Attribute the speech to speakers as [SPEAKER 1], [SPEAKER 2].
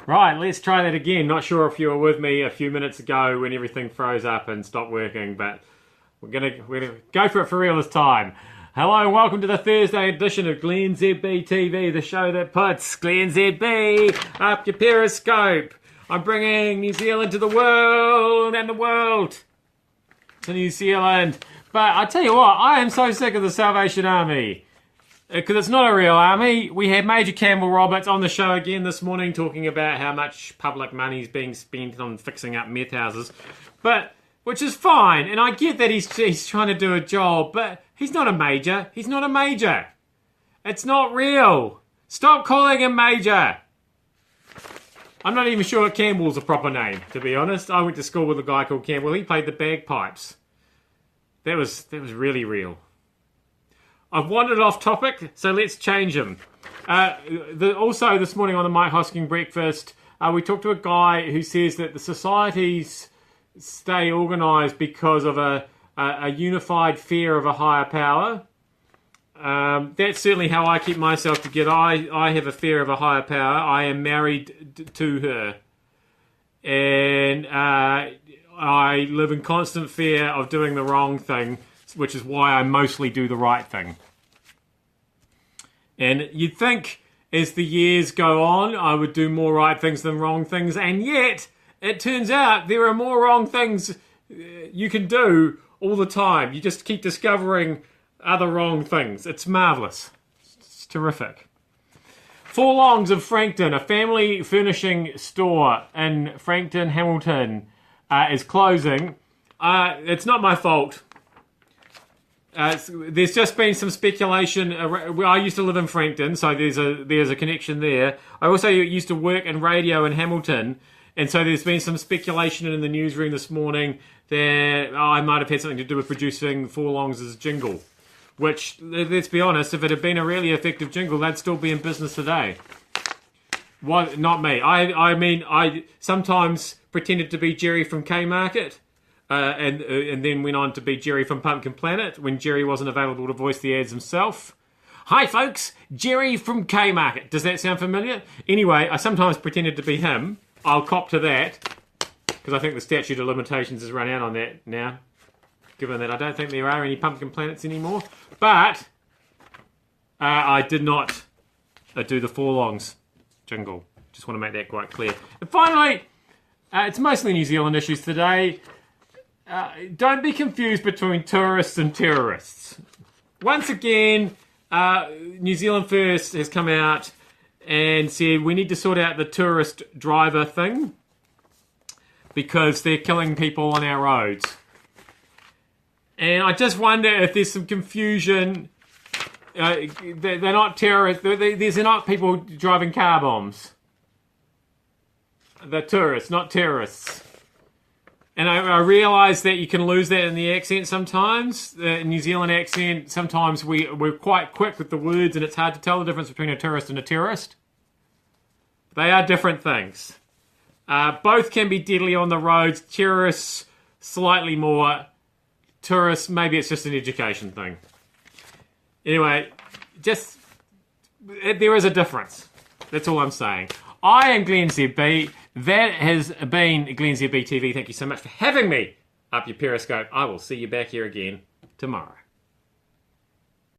[SPEAKER 1] Right, let's try that again. Not sure if you were with me a few minutes ago when everything froze up and stopped working, but we're gonna go for it for real this time. Hello and welcome to the Thursday edition of glennzb TV, the show that puts glennzb up your Periscope. I'm bringing New Zealand to the world and the world to New Zealand. But I tell you what, I am so sick of the Salvation Army. Because it's not a real army. We had Major Campbell Roberts on the show again this morning talking about how much public money is being spent on fixing up meth houses. But, which is fine, and I get that he's trying to do a job, but he's not a major. He's not a major. It's not real. Stop calling him major. I'm not even sure Campbell's a proper name, to be honest. I went to school with a guy called Campbell. He played the bagpipes. That was really real. I've wandered off topic, so let's change him. Also, this morning on the Mike Hosking Breakfast, we talked to a guy who says that the societies stay organised because of a unified fear of a higher power. That's certainly how I keep myself together. I have a fear of a higher power. I am married to her. And I live in constant fear of doing the wrong thing, which is why I mostly do the right thing. And you'd think as the years go on, I would do more right things than wrong things, and yet it turns out there are more wrong things you can do all the time. You just keep discovering other wrong things. It's marvellous. It's terrific. Four Longs of Frankton, a family furnishing store in Frankton, Hamilton, is closing. It's not my fault. There's just been some speculation. I used to live in Frankton, so there's a connection there. I also used to work in radio in Hamilton, and so there's been some speculation in the newsroom this morning that I might have had something to do with producing Four Longs' jingle. Which, let's be honest, if it had been a really effective jingle, they'd still be in business today. What? Not me. I mean, I sometimes pretended to be Jerry from K-Market. And then went on to be Jerry from Pumpkin Planet when Jerry wasn't available to voice the ads himself. Hi folks, Jerry from K-Market. Does that sound familiar? Anyway, I sometimes pretended to be him. I'll cop to that, because I think the statute of limitations has run out on that now, given that I don't think there are any Pumpkin Planets anymore. But I did not do the Four Longs jingle. Just want to make that quite clear. And finally, it's mostly New Zealand issues today. Don't be confused between tourists and terrorists. Once again, New Zealand First has come out and said we need to sort out the tourist driver thing because they're killing people on our roads. And I just wonder if there's some confusion. They're not terrorists. They're not people driving car bombs. They're tourists, not terrorists. And I realise that you can lose that in the accent sometimes. The New Zealand accent, sometimes we're quite quick with the words and it's hard to tell the difference between a tourist and a terrorist. They are different things. Both can be deadly on the roads. Terrorists, slightly more. Tourists, maybe it's just an education thing. Anyway, there is a difference. That's all I'm saying. I am glennzb. That has been glennzb TV. Thank you so much for having me up your Periscope. I will see you back here again tomorrow.